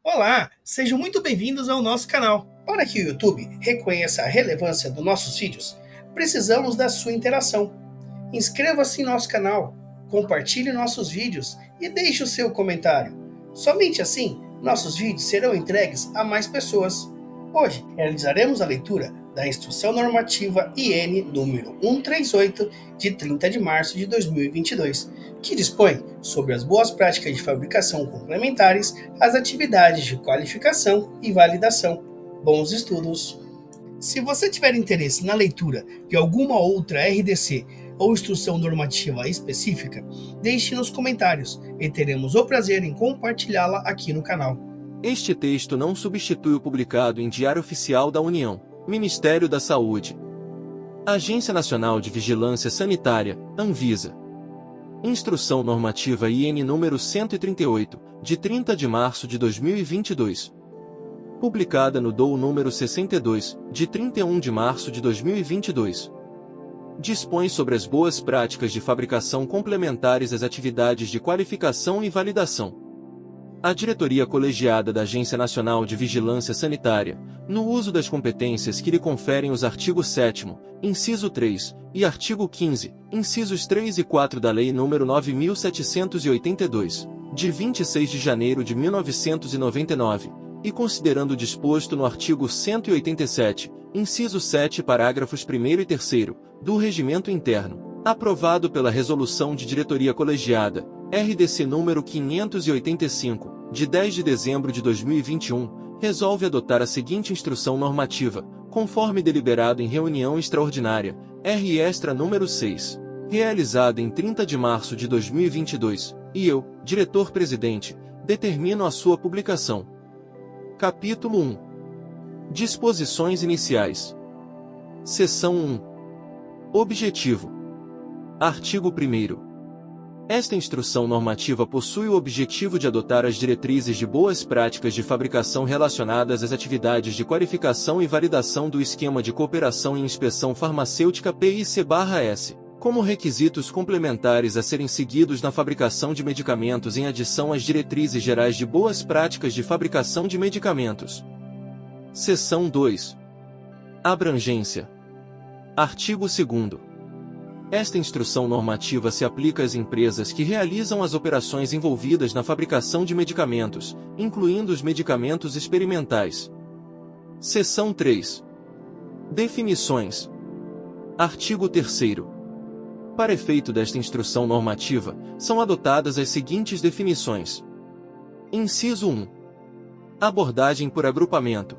Olá, sejam muito bem-vindos ao nosso canal. Para que o YouTube reconheça a relevância dos nossos vídeos, precisamos da sua interação. Inscreva-se em nosso canal, compartilhe nossos vídeos e deixe o seu comentário. Somente assim, nossos vídeos serão entregues a mais pessoas. Hoje, realizaremos a leitura da Instrução Normativa IN número 138, de 30 de março de 2022, que dispõe sobre as boas práticas de fabricação complementares às atividades de qualificação e validação. Bons estudos! Se você tiver interesse na leitura de alguma outra RDC ou instrução normativa específica, deixe nos comentários e teremos o prazer em compartilhá-la aqui no canal. Este texto não substitui o publicado em Diário Oficial da União, Ministério da Saúde, Agência Nacional de Vigilância Sanitária, Anvisa. Instrução Normativa IN número 138, de 30 de março de 2022. Publicada no DOU número 62, de 31 de março de 2022. Dispõe sobre as boas práticas de fabricação complementares às atividades de qualificação e validação. A diretoria colegiada da Agência Nacional de Vigilância Sanitária, no uso das competências que lhe conferem os artigos 7º, inciso 3, e artigo 15, incisos 3 e 4 da Lei nº 9.782, de 26 de janeiro de 1999, e considerando o disposto no artigo 187, inciso 7, parágrafos 1º e 3º, do Regimento Interno, aprovado pela Resolução de Diretoria Colegiada, RDC número 585, de 10 de dezembro de 2021, resolve adotar a seguinte instrução normativa, conforme deliberado em reunião extraordinária, R Extra número 6, realizada em 30 de março de 2022, e eu, diretor-presidente, determino a sua publicação. Capítulo 1. Disposições iniciais. Seção 1. Objetivo. Artigo 1º. Esta instrução normativa possui o objetivo de adotar as diretrizes de boas práticas de fabricação relacionadas às atividades de qualificação e validação do Esquema de Cooperação em Inspeção Farmacêutica PIC/S, como requisitos complementares a serem seguidos na fabricação de medicamentos em adição às diretrizes gerais de boas práticas de fabricação de medicamentos. Seção 2. Abrangência. Artigo 2º. Esta instrução normativa se aplica às empresas que realizam as operações envolvidas na fabricação de medicamentos, incluindo os medicamentos experimentais. Seção 3. Definições. Artigo 3º. Para efeito desta instrução normativa, são adotadas as seguintes definições. Inciso 1. Abordagem por agrupamento.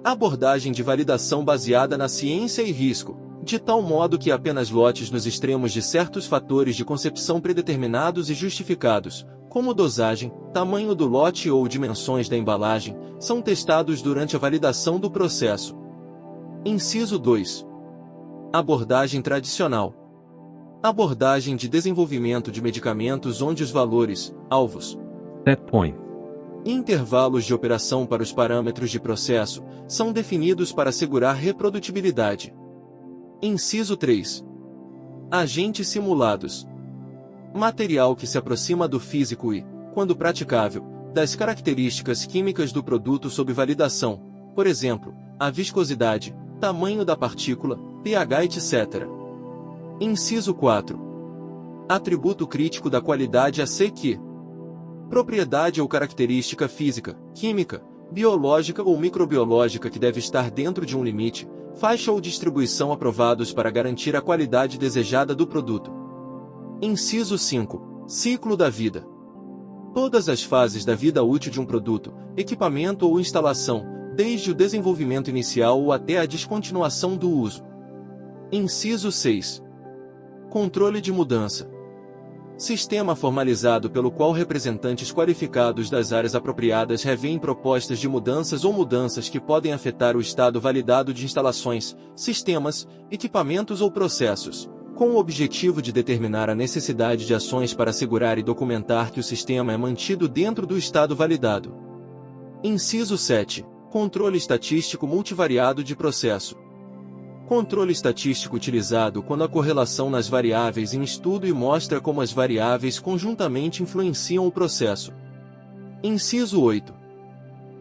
Abordagem de validação baseada na ciência e risco, de tal modo que apenas lotes nos extremos de certos fatores de concepção predeterminados e justificados, como dosagem, tamanho do lote ou dimensões da embalagem, são testados durante a validação do processo. Inciso 2. Abordagem tradicional. Abordagem de desenvolvimento de medicamentos onde os valores, alvos, set point, e intervalos de operação para os parâmetros de processo, são definidos para assegurar reprodutibilidade. Inciso 3. Agentes simulados. Material que se aproxima do físico e, quando praticável, das características químicas do produto sob validação, por exemplo, a viscosidade, tamanho da partícula, pH, etc. Inciso 4. Atributo crítico da qualidade a ser que: propriedade ou característica física, química, biológica ou microbiológica que deve estar dentro de um limite, faixa ou distribuição aprovados para garantir a qualidade desejada do produto. Inciso 5. Ciclo da vida. Todas as fases da vida útil de um produto, equipamento ou instalação, desde o desenvolvimento inicial ou até a descontinuação do uso. Inciso 6. Controle de mudança. Sistema formalizado pelo qual representantes qualificados das áreas apropriadas revêem propostas de mudanças ou mudanças que podem afetar o estado validado de instalações, sistemas, equipamentos ou processos, com o objetivo de determinar a necessidade de ações para assegurar e documentar que o sistema é mantido dentro do estado validado. Inciso 7. Controle estatístico multivariado de processo. Controle estatístico utilizado quando a correlação nas variáveis em estudo e mostra como as variáveis conjuntamente influenciam o processo. Inciso 8.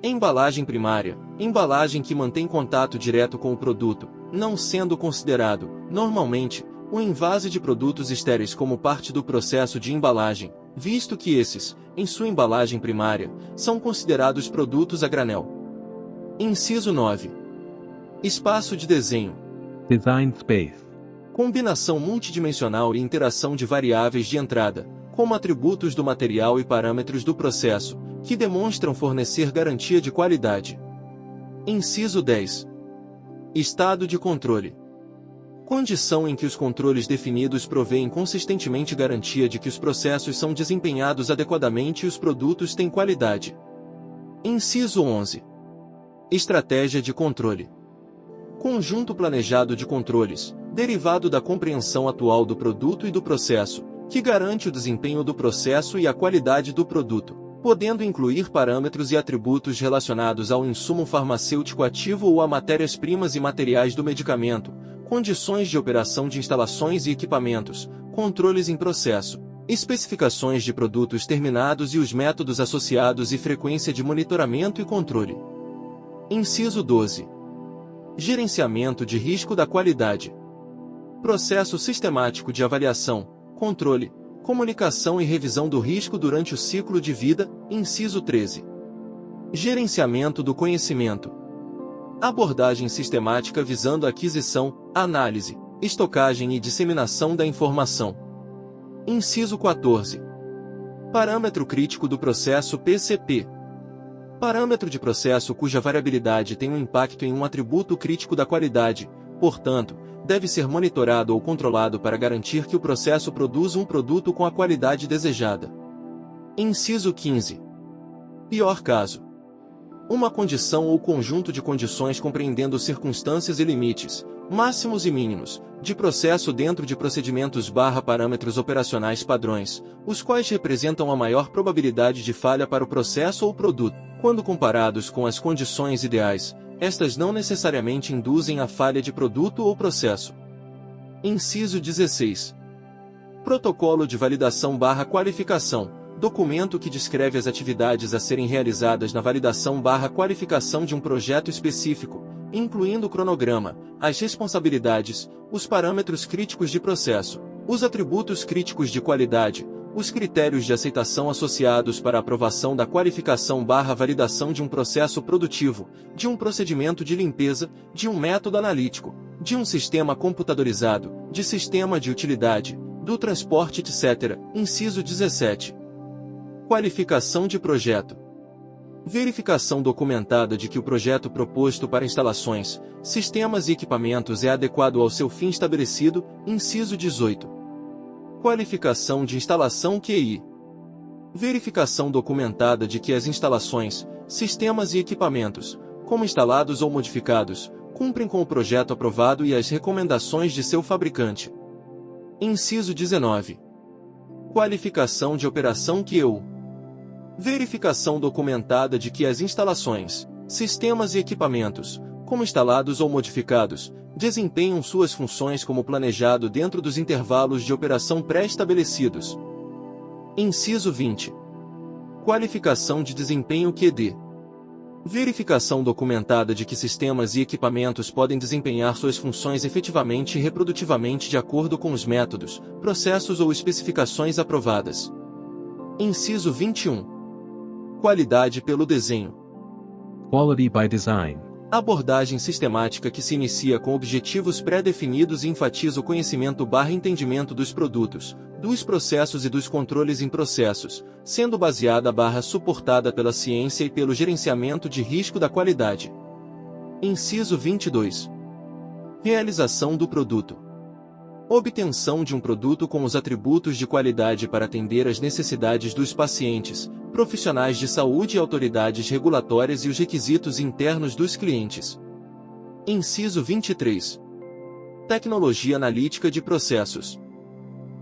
Embalagem primária, embalagem que mantém contato direto com o produto, não sendo considerado, normalmente, o envase de produtos estéreis como parte do processo de embalagem, visto que esses, em sua embalagem primária, são considerados produtos a granel. Inciso 9. Espaço de desenho. Design space. Combinação multidimensional e interação de variáveis de entrada, como atributos do material e parâmetros do processo, que demonstram fornecer garantia de qualidade. Inciso 10. Estado de controle. Condição em que os controles definidos provêem consistentemente garantia de que os processos são desempenhados adequadamente e os produtos têm qualidade. Inciso 11. Estratégia de controle. Conjunto planejado de controles, derivado da compreensão atual do produto e do processo, que garante o desempenho do processo e a qualidade do produto, podendo incluir parâmetros e atributos relacionados ao insumo farmacêutico ativo ou a matérias-primas e materiais do medicamento, condições de operação de instalações e equipamentos, controles em processo, especificações de produtos terminados e os métodos associados e frequência de monitoramento e controle. Inciso 12. Gerenciamento de risco da qualidade. Processo sistemático de avaliação, controle, comunicação e revisão do risco durante o ciclo de vida. Inciso 13. Gerenciamento do conhecimento. Abordagem sistemática visando a aquisição, análise, estocagem e disseminação da informação. Inciso 14. Parâmetro crítico do processo PCP. Parâmetro de processo cuja variabilidade tem um impacto em um atributo crítico da qualidade, portanto, deve ser monitorado ou controlado para garantir que o processo produza um produto com a qualidade desejada. Inciso 15. Pior caso. Uma condição ou conjunto de condições compreendendo circunstâncias e limites, máximos e mínimos, de processo dentro de procedimentos/parâmetros operacionais padrões, os quais representam a maior probabilidade de falha para o processo ou produto. Quando comparados com as condições ideais, estas não necessariamente induzem a falha de produto ou processo. Inciso 16. Protocolo de validação/qualificação. Documento que descreve as atividades a serem realizadas na validação/qualificação de um projeto específico, incluindo o cronograma, as responsabilidades, os parâmetros críticos de processo, os atributos críticos de qualidade, os critérios de aceitação associados para a aprovação da qualificação/validação de um processo produtivo, de um procedimento de limpeza, de um método analítico, de um sistema computadorizado, de sistema de utilidade, do transporte, etc. Inciso 17. Qualificação de projeto. Verificação documentada de que o projeto proposto para instalações, sistemas e equipamentos é adequado ao seu fim estabelecido. Inciso 18. Qualificação de instalação QI. Verificação documentada de que as instalações, sistemas e equipamentos, como instalados ou modificados, cumprem com o projeto aprovado e as recomendações de seu fabricante. Inciso 19. Qualificação de operação QU. Verificação documentada de que as instalações, sistemas e equipamentos, como instalados ou modificados, desempenham suas funções como planejado dentro dos intervalos de operação pré-estabelecidos. Inciso 20. Qualificação de desempenho QD. Verificação documentada de que sistemas e equipamentos podem desempenhar suas funções efetivamente e reprodutivamente de acordo com os métodos, processos ou especificações aprovadas. Inciso 21. Qualidade pelo desenho. Quality by design. Abordagem sistemática que se inicia com objetivos pré-definidos e enfatiza o conhecimento/entendimento dos produtos, dos processos e dos controles em processos, sendo baseada/suportada pela ciência e pelo gerenciamento de risco da qualidade. Inciso 22. Realização do produto. Obtenção de um produto com os atributos de qualidade para atender às necessidades dos pacientes, profissionais de saúde e autoridades regulatórias e os requisitos internos dos clientes. Inciso 23. Tecnologia analítica de processos.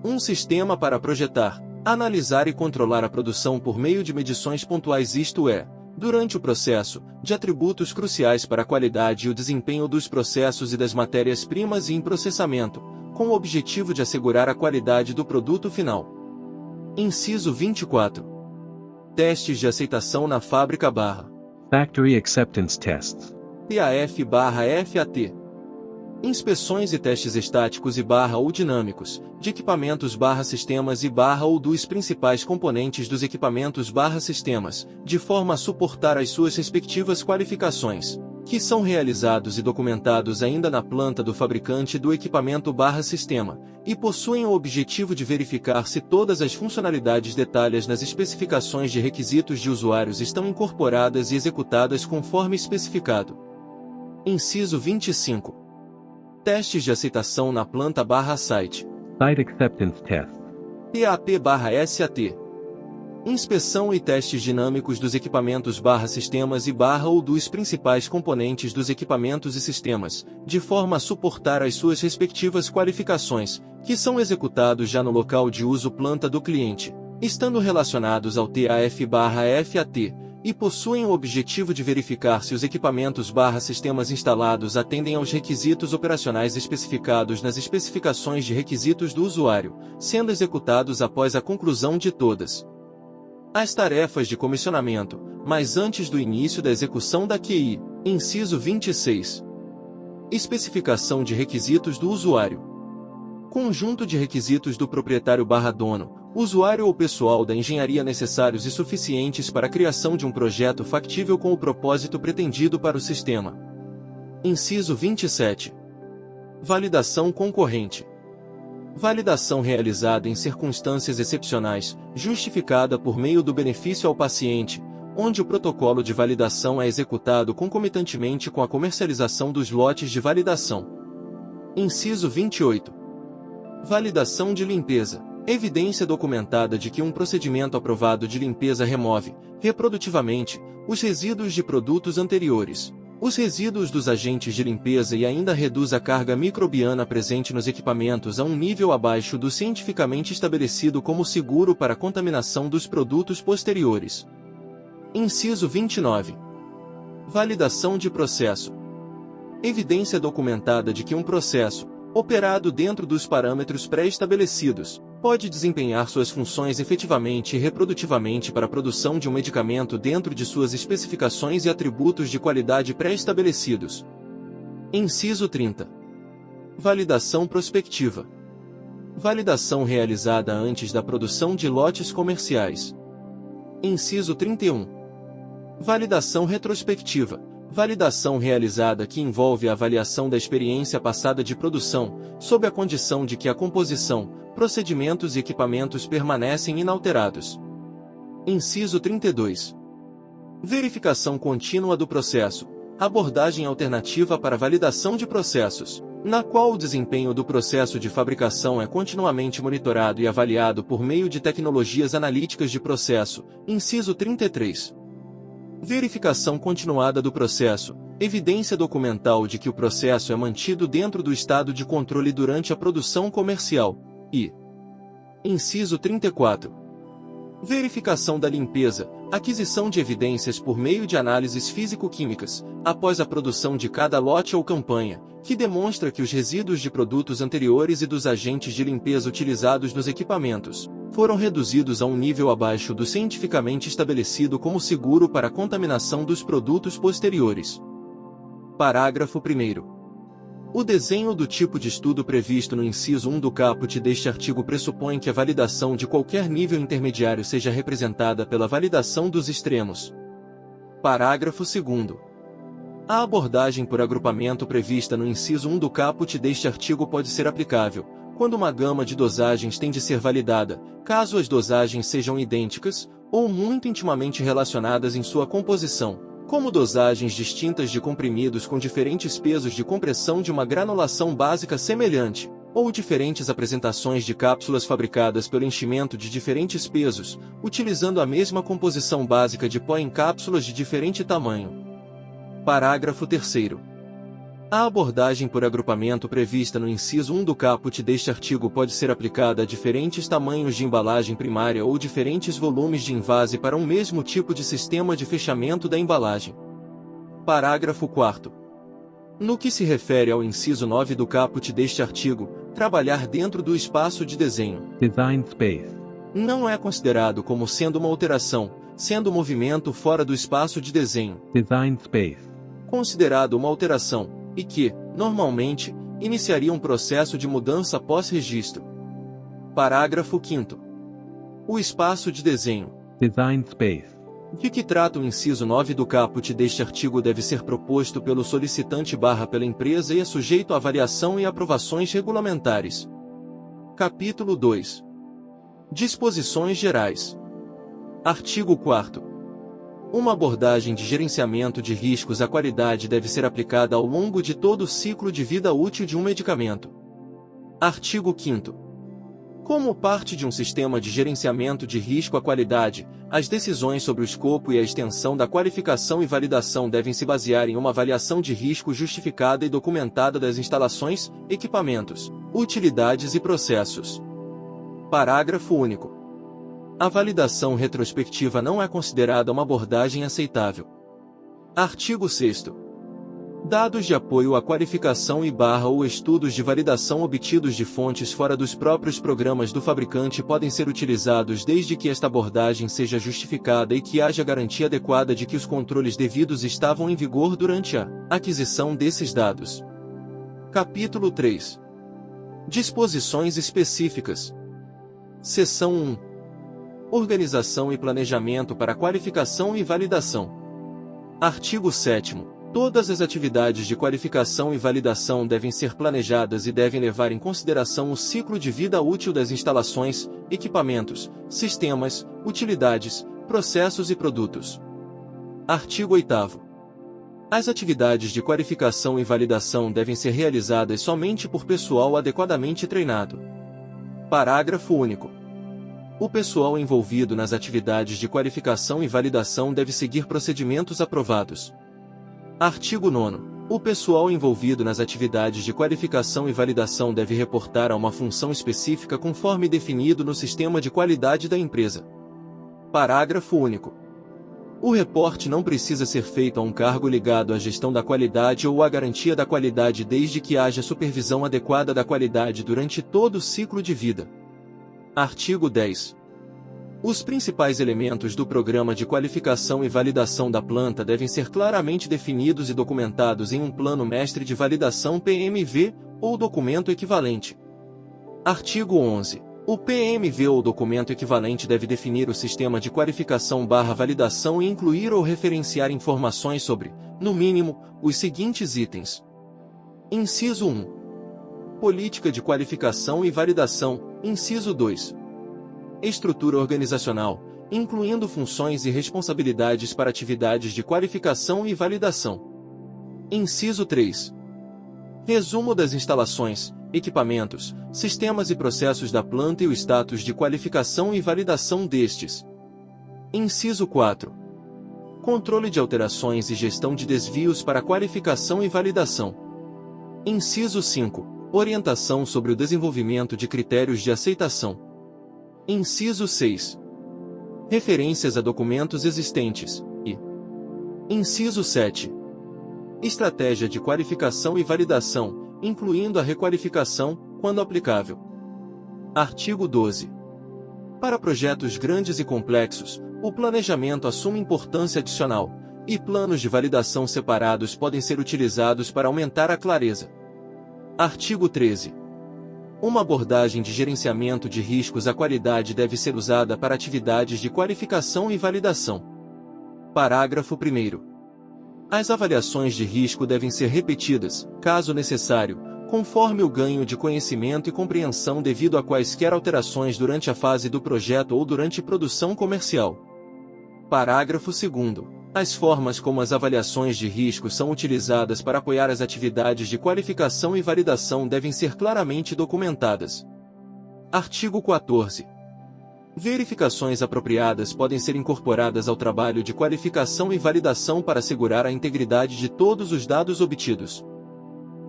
Um sistema para projetar, analisar e controlar a produção por meio de medições pontuais, isto é, durante o processo, de atributos cruciais para a qualidade e o desempenho dos processos e das matérias-primas e em processamento, com o objetivo de assegurar a qualidade do produto final. Inciso 24. Testes de aceitação na fábrica/. Factory Acceptance Tests. PAF/FAT. Inspeções e testes estáticos ou dinâmicos, de equipamentos/sistemas ou dos principais componentes dos equipamentos/sistemas, de forma a suportar as suas respectivas qualificações, que são realizados e documentados ainda na planta do fabricante do equipamento/sistema, e possuem o objetivo de verificar se todas as funcionalidades detalhadas nas especificações de requisitos de usuários estão incorporadas e executadas conforme especificado. Inciso 25. Testes de aceitação na planta/site. Site Acceptance Test. PAP/SAT. Inspeção e testes dinâmicos dos equipamentos/sistemas ou dos principais componentes dos equipamentos e sistemas, de forma a suportar as suas respectivas qualificações, que são executados já no local de uso planta do cliente, estando relacionados ao TAF/FAT, e possuem o objetivo de verificar se os equipamentos/sistemas instalados atendem aos requisitos operacionais especificados nas especificações de requisitos do usuário, sendo executados após a conclusão de todas as tarefas de comissionamento, mas antes do início da execução da QI. Inciso 26. Especificação de requisitos do usuário. Conjunto de requisitos do proprietário/dono, usuário ou pessoal da engenharia necessários e suficientes para a criação de um projeto factível com o propósito pretendido para o sistema. Inciso 27. Validação concorrente. Validação realizada em circunstâncias excepcionais, justificada por meio do benefício ao paciente, onde o protocolo de validação é executado concomitantemente com a comercialização dos lotes de validação. Inciso 28. Validação de limpeza. Evidência documentada de que um procedimento aprovado de limpeza remove, reprodutivamente, os resíduos de produtos anteriores, os resíduos dos agentes de limpeza e ainda reduz a carga microbiana presente nos equipamentos a um nível abaixo do cientificamente estabelecido como seguro para a contaminação dos produtos posteriores. Inciso 29. Validação de processo. Evidência documentada de que um processo, operado dentro dos parâmetros pré-estabelecidos, pode desempenhar suas funções efetivamente e reprodutivamente para a produção de um medicamento dentro de suas especificações e atributos de qualidade pré-estabelecidos. Inciso 30. Validação prospectiva. Validação realizada antes da produção de lotes comerciais. Inciso 31. Validação retrospectiva. Validação realizada que envolve a avaliação da experiência passada de produção, sob a condição de que a composição, procedimentos e equipamentos permanecem inalterados. Inciso 32. Verificação contínua do processo. Abordagem alternativa para validação de processos, na qual o desempenho do processo de fabricação é continuamente monitorado e avaliado por meio de tecnologias analíticas de processo. Inciso 33. Verificação continuada do processo. Evidência documental de que o processo é mantido dentro do estado de controle durante a produção comercial. E. Inciso 34. Verificação da limpeza. Aquisição de evidências por meio de análises físico-químicas, após a produção de cada lote ou campanha, que demonstra que os resíduos de produtos anteriores e dos agentes de limpeza utilizados nos equipamentos foram reduzidos a um nível abaixo do cientificamente estabelecido como seguro para a contaminação dos produtos posteriores. Parágrafo 1º. O desenho do tipo de estudo previsto no inciso 1 do caput deste artigo pressupõe que a validação de qualquer nível intermediário seja representada pela validação dos extremos. Parágrafo 2º. A abordagem por agrupamento prevista no inciso 1 do caput deste artigo pode ser aplicável, quando uma gama de dosagens tem de ser validada, caso as dosagens sejam idênticas, ou muito intimamente relacionadas em sua composição, como dosagens distintas de comprimidos com diferentes pesos de compressão de uma granulação básica semelhante, ou diferentes apresentações de cápsulas fabricadas pelo enchimento de diferentes pesos, utilizando a mesma composição básica de pó em cápsulas de diferente tamanho. Parágrafo 3º. A abordagem por agrupamento prevista no inciso 1 do caput deste artigo pode ser aplicada a diferentes tamanhos de embalagem primária ou diferentes volumes de envase para um mesmo tipo de sistema de fechamento da embalagem. Parágrafo 4º. No que se refere ao inciso 9 do caput deste artigo, trabalhar dentro do espaço de desenho Design Space. não é considerado como sendo uma alteração, sendo o movimento fora do espaço de desenho design space, considerado uma alteração, e que, normalmente, iniciaria um processo de mudança pós-registro. Parágrafo 5º. O espaço de desenho, design space, de que trata o inciso 9 do caput deste artigo deve ser proposto pelo solicitante / pela empresa e é sujeito a avaliação e aprovações regulamentares. Capítulo 2. Disposições gerais. Artigo 4º. Uma abordagem de gerenciamento de riscos à qualidade deve ser aplicada ao longo de todo o ciclo de vida útil de um medicamento. Artigo 5º. Como parte de um sistema de gerenciamento de risco à qualidade, as decisões sobre o escopo e a extensão da qualificação e validação devem se basear em uma avaliação de risco justificada e documentada das instalações, equipamentos, utilidades e processos. Parágrafo único. A validação retrospectiva não é considerada uma abordagem aceitável. Artigo 6º. Dados de apoio à qualificação ou estudos de validação obtidos de fontes fora dos próprios programas do fabricante podem ser utilizados desde que esta abordagem seja justificada e que haja garantia adequada de que os controles devidos estavam em vigor durante a aquisição desses dados. Capítulo 3. Disposições específicas. Seção 1. Organização e planejamento para qualificação e validação. Artigo 7º. Todas as atividades de qualificação e validação devem ser planejadas e devem levar em consideração o ciclo de vida útil das instalações, equipamentos, sistemas, utilidades, processos e produtos. Artigo 8º. As atividades de qualificação e validação devem ser realizadas somente por pessoal adequadamente treinado. Parágrafo único. O pessoal envolvido nas atividades de qualificação e validação deve seguir procedimentos aprovados. Artigo 9º. O pessoal envolvido nas atividades de qualificação e validação deve reportar a uma função específica conforme definido no sistema de qualidade da empresa. Parágrafo único. O reporte não precisa ser feito a um cargo ligado à gestão da qualidade ou à garantia da qualidade desde que haja supervisão adequada da qualidade durante todo o ciclo de vida. Artigo 10. Os principais elementos do programa de qualificação e validação da planta devem ser claramente definidos e documentados em um plano mestre de validação PMV, ou documento equivalente. Artigo 11. O PMV ou documento equivalente deve definir o sistema de qualificação/validação e incluir ou referenciar informações sobre, no mínimo, os seguintes itens. Inciso 1. Política de qualificação e validação. Inciso 2. Estrutura organizacional, incluindo funções e responsabilidades para atividades de qualificação e validação. Inciso 3. Resumo das instalações, equipamentos, sistemas e processos da planta e o status de qualificação e validação destes. Inciso 4. Controle de alterações e gestão de desvios para qualificação e validação. Inciso 5. Orientação sobre o desenvolvimento de critérios de aceitação. Inciso 6. Referências a documentos existentes, e Inciso 7. Estratégia de qualificação e validação, incluindo a requalificação, quando aplicável. Artigo 12. Para projetos grandes e complexos, o planejamento assume importância adicional, e planos de validação separados podem ser utilizados para aumentar a clareza. Artigo 13. Uma abordagem de gerenciamento de riscos à qualidade deve ser usada para atividades de qualificação e validação. Parágrafo 1º. As avaliações de risco devem ser repetidas, caso necessário, conforme o ganho de conhecimento e compreensão devido a quaisquer alterações durante a fase do projeto ou durante produção comercial. Parágrafo 2º. As formas como as avaliações de risco são utilizadas para apoiar as atividades de qualificação e validação devem ser claramente documentadas. Artigo 14. Verificações apropriadas podem ser incorporadas ao trabalho de qualificação e validação para assegurar a integridade de todos os dados obtidos.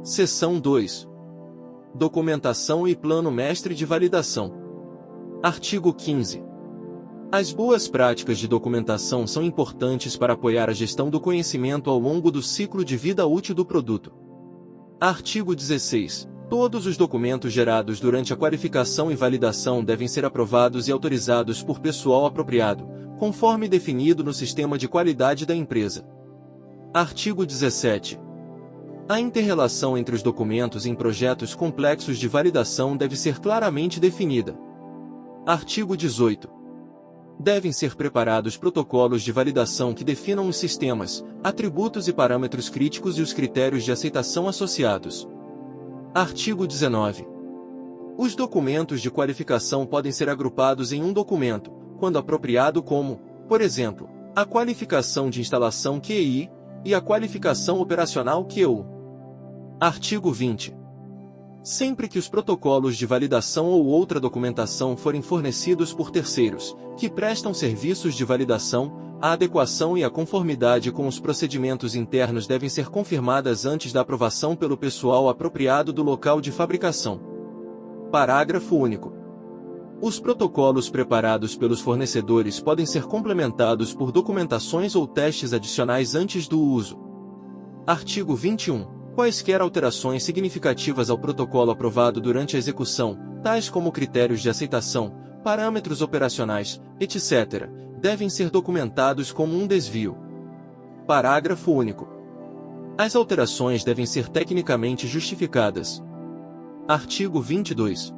Seção 2. Documentação e plano mestre de validação. Artigo 15. As boas práticas de documentação são importantes para apoiar a gestão do conhecimento ao longo do ciclo de vida útil do produto. Artigo 16. Todos os documentos gerados durante a qualificação e validação devem ser aprovados e autorizados por pessoal apropriado, conforme definido no sistema de qualidade da empresa. Artigo 17. A inter-relação entre os documentos em projetos complexos de validação deve ser claramente definida. Artigo 18. Devem ser preparados protocolos de validação que definam os sistemas, atributos e parâmetros críticos e os critérios de aceitação associados. Artigo 19. Os documentos de qualificação podem ser agrupados em um documento, quando apropriado como, por exemplo, a qualificação de instalação QI e a qualificação operacional QU. Artigo 20. Sempre que os protocolos de validação ou outra documentação forem fornecidos por terceiros, que prestam serviços de validação, a adequação e a conformidade com os procedimentos internos devem ser confirmadas antes da aprovação pelo pessoal apropriado do local de fabricação. Parágrafo único. Os protocolos preparados pelos fornecedores podem ser complementados por documentações ou testes adicionais antes do uso. Artigo 21. Quaisquer alterações significativas ao protocolo aprovado durante a execução, tais como critérios de aceitação, parâmetros operacionais, etc., devem ser documentados como um desvio. Parágrafo único. As alterações devem ser tecnicamente justificadas. Artigo 22.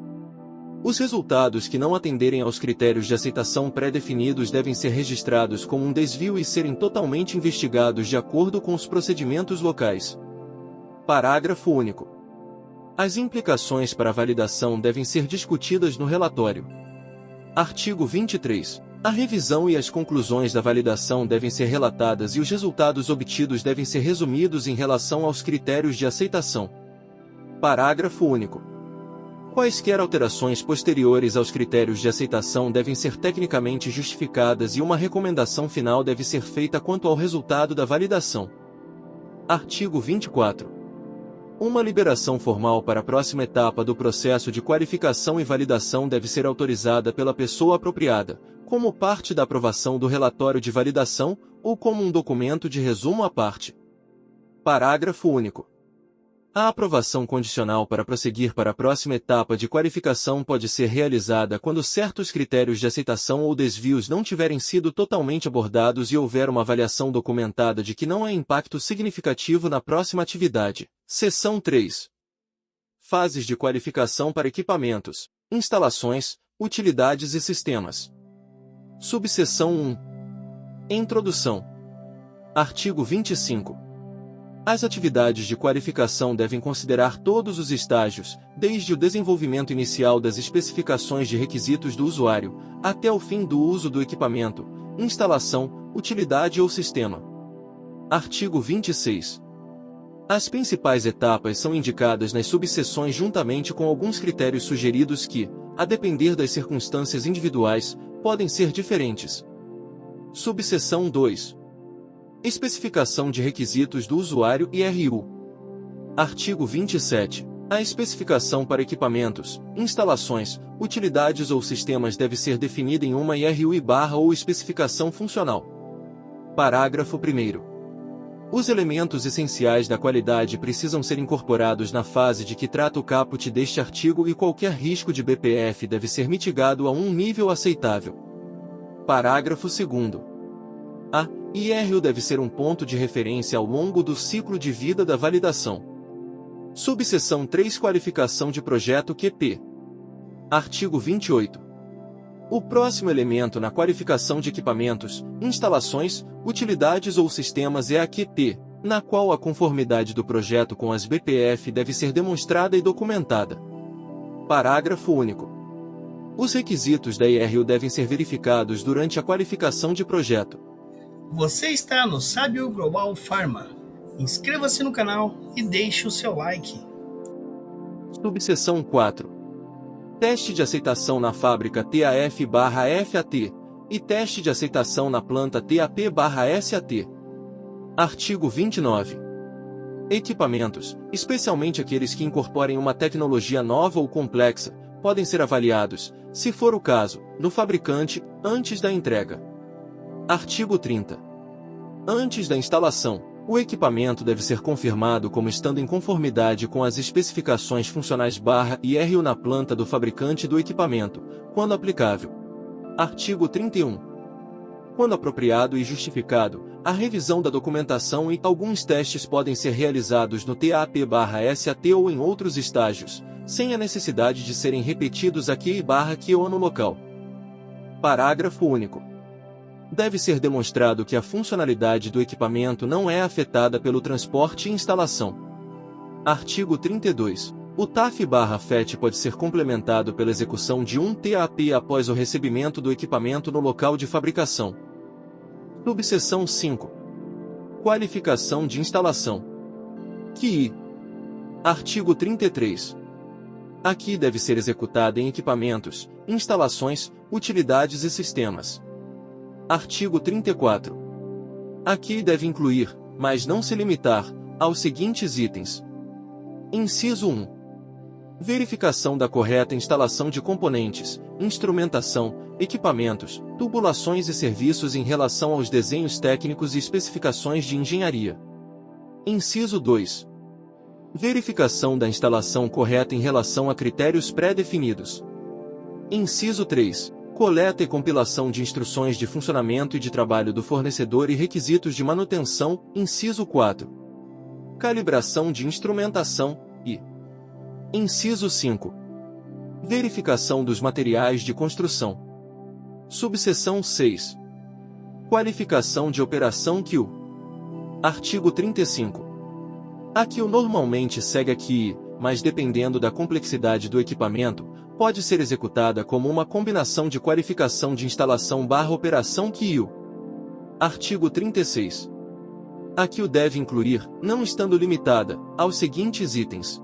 Os resultados que não atenderem aos critérios de aceitação pré-definidos devem ser registrados como um desvio e serem totalmente investigados de acordo com os procedimentos locais. Parágrafo único. As implicações para a validação devem ser discutidas no relatório. Artigo 23. A revisão e as conclusões da validação devem ser relatadas e os resultados obtidos devem ser resumidos em relação aos critérios de aceitação. Parágrafo único. Quaisquer alterações posteriores aos critérios de aceitação devem ser tecnicamente justificadas e uma recomendação final deve ser feita quanto ao resultado da validação. Artigo 24. Uma liberação formal para a próxima etapa do processo de qualificação e validação deve ser autorizada pela pessoa apropriada, como parte da aprovação do relatório de validação, ou como um documento de resumo à parte. Parágrafo único. A aprovação condicional para prosseguir para a próxima etapa de qualificação pode ser realizada quando certos critérios de aceitação ou desvios não tiverem sido totalmente abordados e houver uma avaliação documentada de que não há impacto significativo na próxima atividade. Seção 3. Fases de qualificação para equipamentos, instalações, utilidades e sistemas. Subseção 1. Introdução. Artigo 25. As atividades de qualificação devem considerar todos os estágios, desde o desenvolvimento inicial das especificações de requisitos do usuário, até o fim do uso do equipamento, instalação, utilidade ou sistema. Artigo 26. As principais etapas são indicadas nas subseções juntamente com alguns critérios sugeridos que, a depender das circunstâncias individuais, podem ser diferentes. Subseção 2. Especificação de requisitos do usuário e RU. Artigo 27. A especificação para equipamentos, instalações, utilidades ou sistemas deve ser definida em uma IRU/, ou especificação funcional. Parágrafo 1º. Os elementos essenciais da qualidade precisam ser incorporados na fase de que trata o caput deste artigo e qualquer risco de BPF deve ser mitigado a um nível aceitável. Parágrafo 2º. A IRU deve ser um ponto de referência ao longo do ciclo de vida da validação. Subseção 3. Qualificação de projeto QP. Artigo 28. O próximo elemento na qualificação de equipamentos, instalações, utilidades ou sistemas é a QP, na qual a conformidade do projeto com as BPF deve ser demonstrada e documentada. Parágrafo único. Os requisitos da IRU devem ser verificados durante a qualificação de projeto. Você está no Sábio Global Pharma. Inscreva-se no canal e deixe o seu like. Subseção 4. Teste de aceitação na fábrica TAF/FAT e teste de aceitação na planta TAP/SAT. Artigo 29. Equipamentos, especialmente aqueles que incorporem uma tecnologia nova ou complexa, podem ser avaliados, se for o caso, no fabricante, antes da entrega. Artigo 30. Antes da instalação, o equipamento deve ser confirmado como estando em conformidade com as especificações funcionais/IRU na planta do fabricante do equipamento, quando aplicável. Artigo 31. quando apropriado e justificado, a revisão da documentação e alguns testes podem ser realizados no TAP/SAT ou em outros estágios, sem a necessidade de serem repetidos aqui ou no local. Parágrafo único. Deve ser demonstrado que a funcionalidade do equipamento não é afetada pelo transporte e instalação. Artigo 32. O TAF/FET pode ser complementado pela execução de um TAP após o recebimento do equipamento no local de fabricação. Subseção 5. Qualificação de instalação. QI. Artigo 33. A QI deve ser executada em equipamentos, instalações, utilidades e sistemas. Artigo 34. A QI deve incluir, mas não se limitar, aos seguintes itens. Inciso 1. Verificação da correta instalação de componentes, instrumentação, equipamentos, tubulações e serviços em relação aos desenhos técnicos e especificações de engenharia. Inciso 2. Verificação da instalação correta em relação a critérios pré-definidos. Inciso 3. Coleta e compilação de instruções de funcionamento e de trabalho do fornecedor e requisitos de manutenção. Inciso 4. Calibração de instrumentação e Inciso 5. Verificação dos materiais de construção. Subseção 6. Qualificação de operação QI. Artigo 35. A QI normalmente segue a QI, mas dependendo da complexidade do equipamento, pode ser executada como uma combinação de qualificação de instalação/operação QI. Artigo 36. A QI deve incluir, não estando limitada, aos seguintes itens.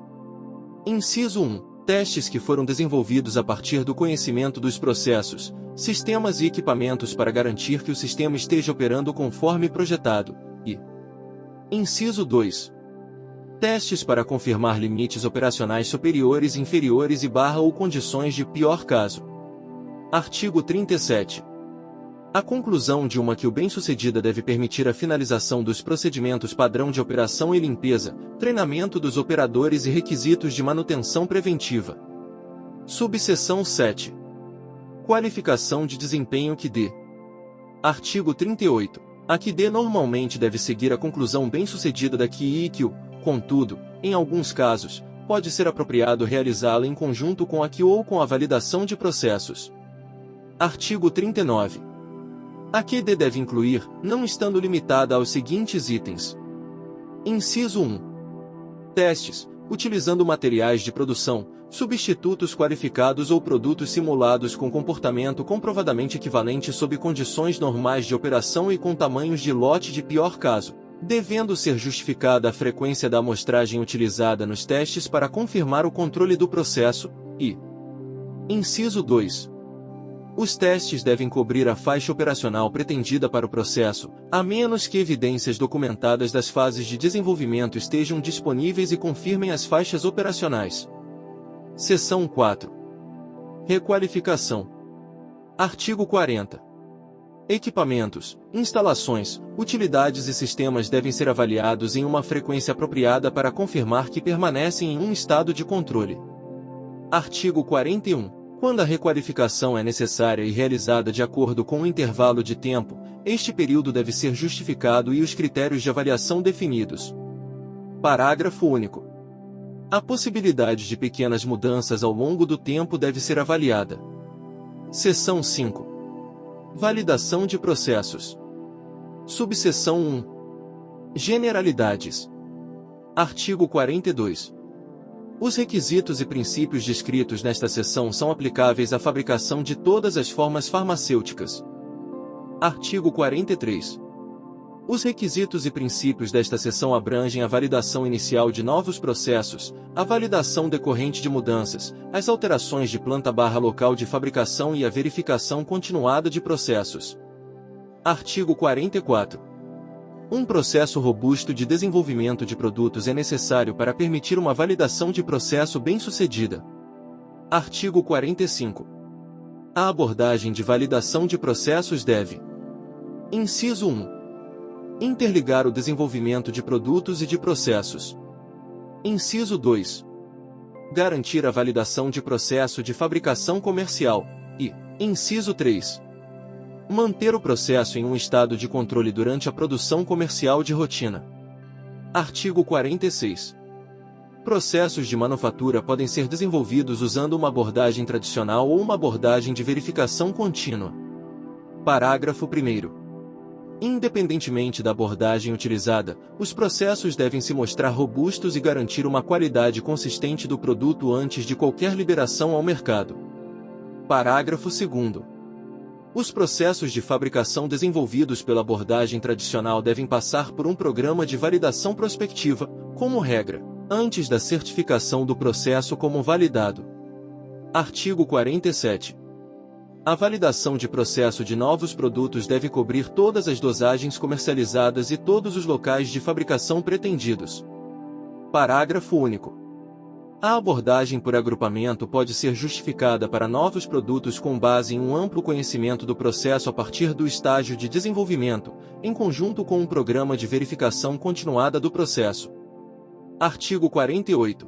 Inciso 1. Testes que foram desenvolvidos a partir do conhecimento dos processos, sistemas e equipamentos para garantir que o sistema esteja operando conforme projetado. E Inciso 2. Testes para confirmar limites operacionais superiores, inferiores ou condições de pior caso. Artigo 37. A conclusão de uma QI bem-sucedida deve permitir a finalização dos procedimentos padrão de operação e limpeza, treinamento dos operadores e requisitos de manutenção preventiva. Subseção 7. Qualificação de desempenho QD. Artigo 38. A QD normalmente deve seguir a conclusão bem-sucedida da QI e QI, contudo, em alguns casos, pode ser apropriado realizá-la em conjunto com a QI ou com a validação de processos. Artigo 39. A QD deve incluir, não estando limitada aos seguintes itens. Inciso 1. Testes, utilizando materiais de produção, substitutos qualificados ou produtos simulados com comportamento comprovadamente equivalente sob condições normais de operação e com tamanhos de lote de pior caso, devendo ser justificada a frequência da amostragem utilizada nos testes para confirmar o controle do processo, e Inciso 2. Os testes devem cobrir a faixa operacional pretendida para o processo, a menos que evidências documentadas das fases de desenvolvimento estejam disponíveis e confirmem as faixas operacionais. Seção 4. Requalificação. Artigo 40. Equipamentos, instalações, utilidades e sistemas devem ser avaliados em uma frequência apropriada para confirmar que permanecem em um estado de controle. Artigo 41. Quando a requalificação é necessária e realizada de acordo com um intervalo de tempo, este período deve ser justificado e os critérios de avaliação definidos. Parágrafo único. A possibilidade de pequenas mudanças ao longo do tempo deve ser avaliada. Seção 5. Validação de processos. Subseção 1. Generalidades. Artigo 42. Os requisitos e princípios descritos nesta seção são aplicáveis à fabricação de todas as formas farmacêuticas. Artigo 43. Os requisitos e princípios desta seção abrangem a validação inicial de novos processos, a validação decorrente de mudanças, as alterações de planta/local de fabricação e a verificação continuada de processos. Artigo 44. Um processo robusto de desenvolvimento de produtos é necessário para permitir uma validação de processo bem-sucedida. Artigo 45. A abordagem de validação de processos deve: Inciso 1. Interligar o desenvolvimento de produtos e de processos. Inciso 2. Garantir a validação de processo de fabricação comercial. E, Inciso 3. Manter o processo em um estado de controle durante a produção comercial de rotina. Artigo 46. Processos de manufatura podem ser desenvolvidos usando uma abordagem tradicional ou uma abordagem de verificação contínua. Parágrafo 1º. Independentemente da abordagem utilizada, os processos devem se mostrar robustos e garantir uma qualidade consistente do produto antes de qualquer liberação ao mercado. Parágrafo 2º. Os processos de fabricação desenvolvidos pela abordagem tradicional devem passar por um programa de validação prospectiva, como regra, antes da certificação do processo como validado. Artigo 47. A validação de processo de novos produtos deve cobrir todas as dosagens comercializadas e todos os locais de fabricação pretendidos. Parágrafo único. A abordagem por agrupamento pode ser justificada para novos produtos com base em um amplo conhecimento do processo a partir do estágio de desenvolvimento, em conjunto com um programa de verificação continuada do processo. Artigo 48.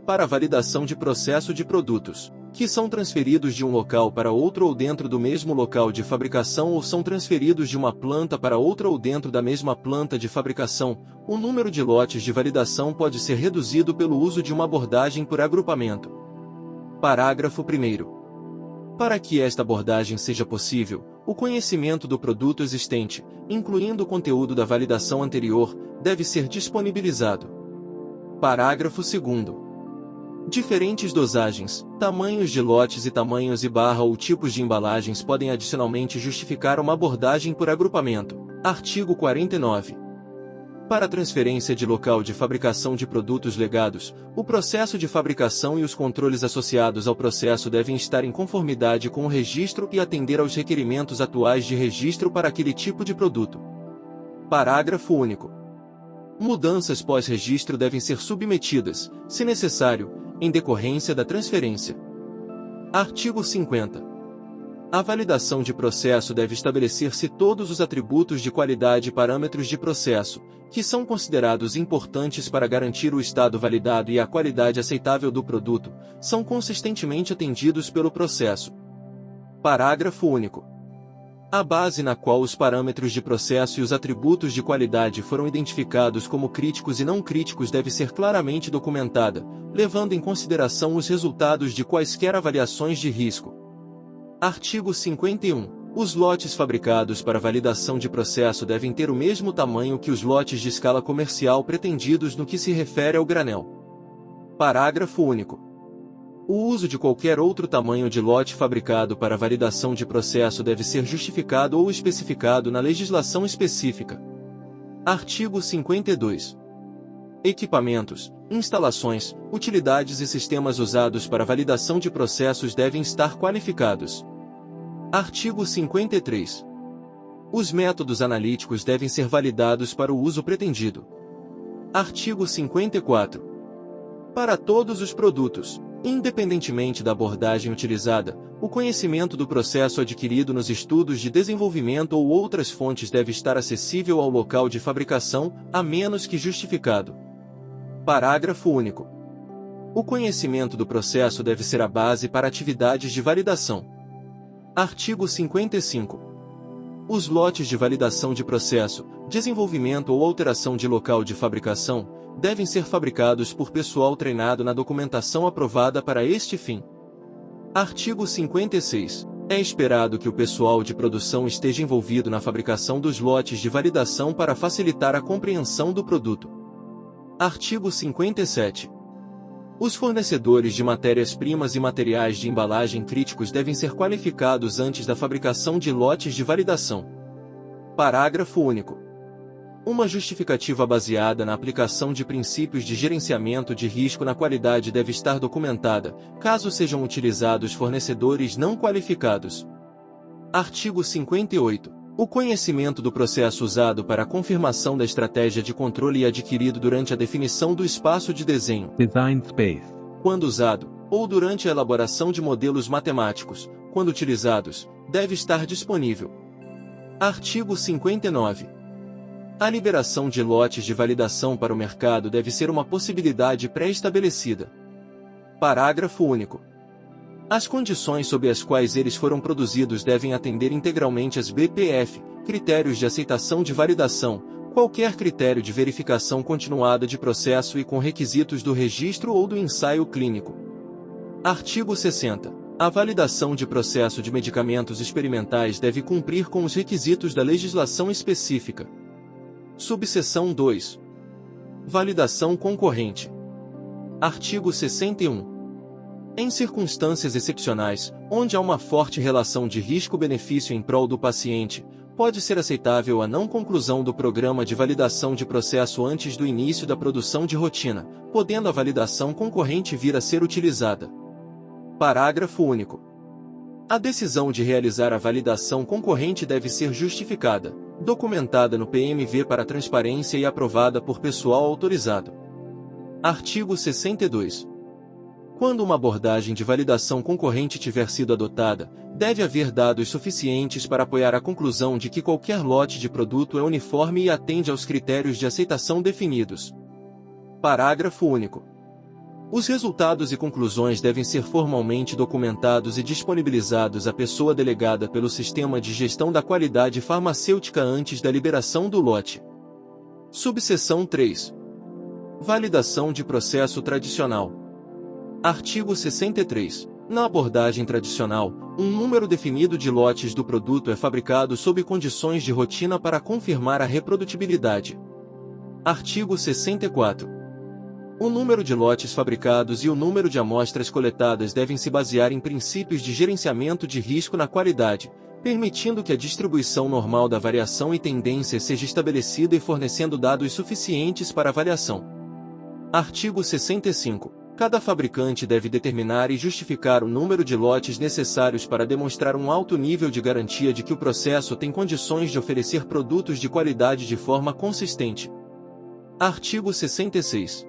Para a validação de processo de produtos, que são transferidos de um local para outro ou dentro do mesmo local de fabricação ou são transferidos de uma planta para outra ou dentro da mesma planta de fabricação, o número de lotes de validação pode ser reduzido pelo uso de uma abordagem por agrupamento. Parágrafo 1º. Para que esta abordagem seja possível, o conhecimento do produto existente, incluindo o conteúdo da validação anterior, deve ser disponibilizado. Parágrafo 2º. Diferentes dosagens, tamanhos de lotes e tamanhos ou tipos de embalagens podem adicionalmente justificar uma abordagem por agrupamento. Artigo 49. Para a transferência de local de fabricação de produtos legados, o processo de fabricação e os controles associados ao processo devem estar em conformidade com o registro e atender aos requerimentos atuais de registro para aquele tipo de produto. Parágrafo único. Mudanças pós-registro devem ser submetidas, se necessário, em decorrência da transferência. Artigo 50. A validação de processo deve estabelecer se todos os atributos de qualidade e parâmetros de processo, que são considerados importantes para garantir o estado validado e a qualidade aceitável do produto, são consistentemente atendidos pelo processo. Parágrafo único. A base na qual os parâmetros de processo e os atributos de qualidade foram identificados como críticos e não críticos deve ser claramente documentada, levando em consideração os resultados de quaisquer avaliações de risco. Artigo 51. Os lotes fabricados para validação de processo devem ter o mesmo tamanho que os lotes de escala comercial pretendidos no que se refere ao granel. Parágrafo único. O uso de qualquer outro tamanho de lote fabricado para validação de processo deve ser justificado ou especificado na legislação específica. Artigo 52. Equipamentos, instalações, utilidades e sistemas usados para validação de processos devem estar qualificados. Artigo 53. Os métodos analíticos devem ser validados para o uso pretendido. Artigo 54. Para todos os produtos, independentemente da abordagem utilizada, o conhecimento do processo adquirido nos estudos de desenvolvimento ou outras fontes deve estar acessível ao local de fabricação, a menos que justificado. Parágrafo único. O conhecimento do processo deve ser a base para atividades de validação. Artigo 55. Os lotes de validação de processo, desenvolvimento ou alteração de local de fabricação, devem ser fabricados por pessoal treinado na documentação aprovada para este fim. Artigo 56. É esperado que o pessoal de produção esteja envolvido na fabricação dos lotes de validação para facilitar a compreensão do produto. Artigo 57. Os fornecedores de matérias-primas e materiais de embalagem críticos devem ser qualificados antes da fabricação de lotes de validação. Parágrafo único. Uma justificativa baseada na aplicação de princípios de gerenciamento de risco na qualidade deve estar documentada, caso sejam utilizados fornecedores não qualificados. Artigo 58. O conhecimento do processo usado para a confirmação da estratégia de controle e adquirido durante a definição do espaço de desenho, Design Space, quando usado, ou durante a elaboração de modelos matemáticos, quando utilizados, deve estar disponível. Artigo 59. A liberação de lotes de validação para o mercado deve ser uma possibilidade pré-estabelecida. Parágrafo único. As condições sob as quais eles foram produzidos devem atender integralmente às BPF, critérios de aceitação de validação, qualquer critério de verificação continuada de processo e com requisitos do registro ou do ensaio clínico. Artigo 60. A validação de processo de medicamentos experimentais deve cumprir com os requisitos da legislação específica. Subseção 2. Validação concorrente. Artigo 61. Em circunstâncias excepcionais, onde há uma forte relação de risco-benefício em prol do paciente, pode ser aceitável a não conclusão do programa de validação de processo antes do início da produção de rotina, podendo a validação concorrente vir a ser utilizada. Parágrafo único. A decisão de realizar a validação concorrente deve ser justificada, documentada no PMV para transparência e aprovada por pessoal autorizado. Artigo 62. Quando uma abordagem de validação concorrente tiver sido adotada, deve haver dados suficientes para apoiar a conclusão de que qualquer lote de produto é uniforme e atende aos critérios de aceitação definidos. Parágrafo único. Os resultados e conclusões devem ser formalmente documentados e disponibilizados à pessoa delegada pelo Sistema de Gestão da Qualidade Farmacêutica antes da liberação do lote. Subseção 3. Validação de processo tradicional. Artigo 63. Na abordagem tradicional, um número definido de lotes do produto é fabricado sob condições de rotina para confirmar a reprodutibilidade. Artigo 64. O número de lotes fabricados e o número de amostras coletadas devem se basear em princípios de gerenciamento de risco na qualidade, permitindo que a distribuição normal da variação e tendência seja estabelecida e fornecendo dados suficientes para avaliação. Artigo 65. Cada fabricante deve determinar e justificar o número de lotes necessários para demonstrar um alto nível de garantia de que o processo tem condições de oferecer produtos de qualidade de forma consistente. Artigo 66.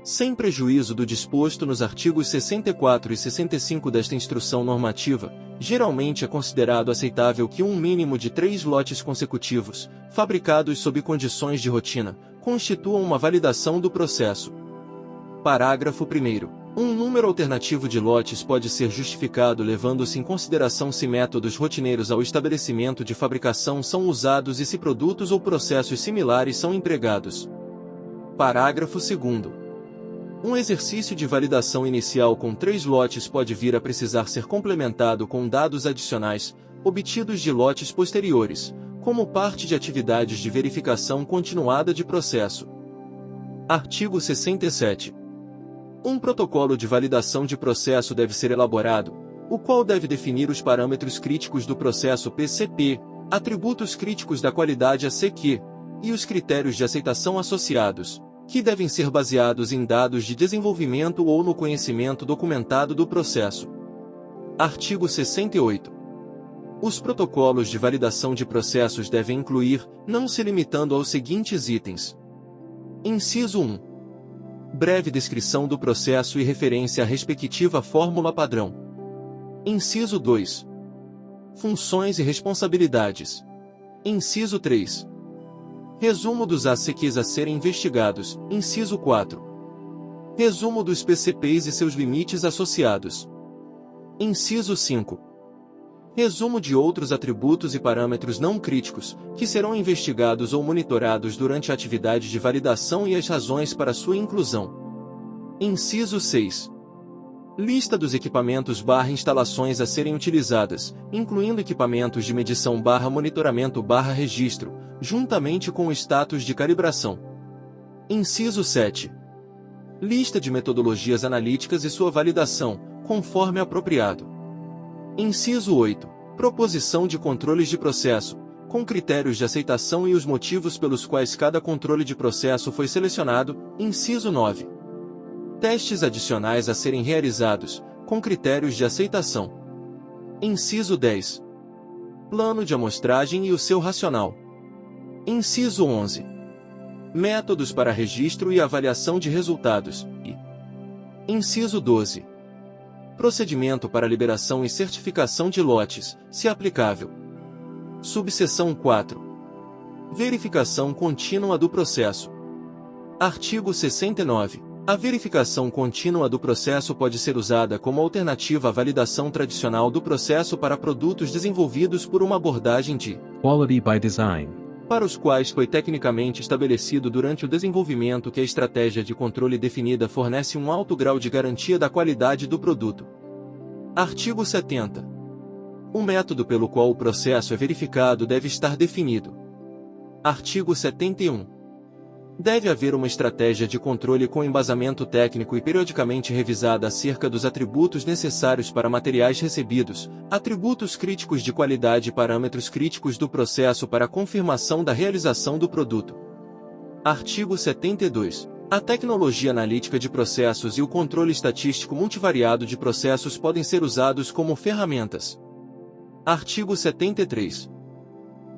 Sem prejuízo do disposto nos artigos 64 e 65 desta instrução normativa, geralmente é considerado aceitável que um mínimo de 3 lotes consecutivos, fabricados sob condições de rotina, constituam uma validação do processo. Parágrafo 1º. Um número alternativo de lotes pode ser justificado levando-se em consideração se métodos rotineiros ao estabelecimento de fabricação são usados e se produtos ou processos similares são empregados. Parágrafo 2º. Um exercício de validação inicial com 3 lotes pode vir a precisar ser complementado com dados adicionais, obtidos de lotes posteriores, como parte de atividades de verificação continuada de processo. Artigo 67. Um protocolo de validação de processo deve ser elaborado, o qual deve definir os parâmetros críticos do processo PCP, atributos críticos da qualidade ACQ, e os critérios de aceitação associados, que devem ser baseados em dados de desenvolvimento ou no conhecimento documentado do processo. Artigo 68. Os protocolos de validação de processos devem incluir, não se limitando aos seguintes itens. Inciso 1. Breve descrição do processo e referência à respectiva fórmula padrão. Inciso 2. Funções e responsabilidades. Inciso 3. Resumo dos ACQs a serem investigados. Inciso 4. Resumo dos PCPs e seus limites associados. Inciso 5. Resumo de outros atributos e parâmetros não críticos, que serão investigados ou monitorados durante a atividade de validação e as razões para sua inclusão. Inciso 6. Lista dos equipamentos/instalações a serem utilizadas, incluindo equipamentos de medição/monitoramento/registro, juntamente com o status de calibração. Inciso 7. Lista de metodologias analíticas e sua validação, conforme apropriado. Inciso 8. Proposição de controles de processo, com critérios de aceitação e os motivos pelos quais cada controle de processo foi selecionado. Inciso 9. Testes adicionais a serem realizados, com critérios de aceitação. Inciso 10. Plano de amostragem e o seu racional. Inciso 11. Métodos para registro e avaliação de resultados. E Inciso 12. Procedimento para liberação e certificação de lotes, se aplicável. Subseção 4. Verificação contínua do processo. Artigo 69. A verificação contínua do processo pode ser usada como alternativa à validação tradicional do processo para produtos desenvolvidos por uma abordagem de Quality by Design, para os quais foi tecnicamente estabelecido durante o desenvolvimento que a estratégia de controle definida fornece um alto grau de garantia da qualidade do produto. Artigo 70. O método pelo qual o processo é verificado deve estar definido. Artigo 71. Deve haver uma estratégia de controle com embasamento técnico e periodicamente revisada acerca dos atributos necessários para materiais recebidos, atributos críticos de qualidade e parâmetros críticos do processo para a confirmação da realização do produto. Artigo 72. A tecnologia analítica de processos e o controle estatístico multivariado de processos podem ser usados como ferramentas. Artigo 73.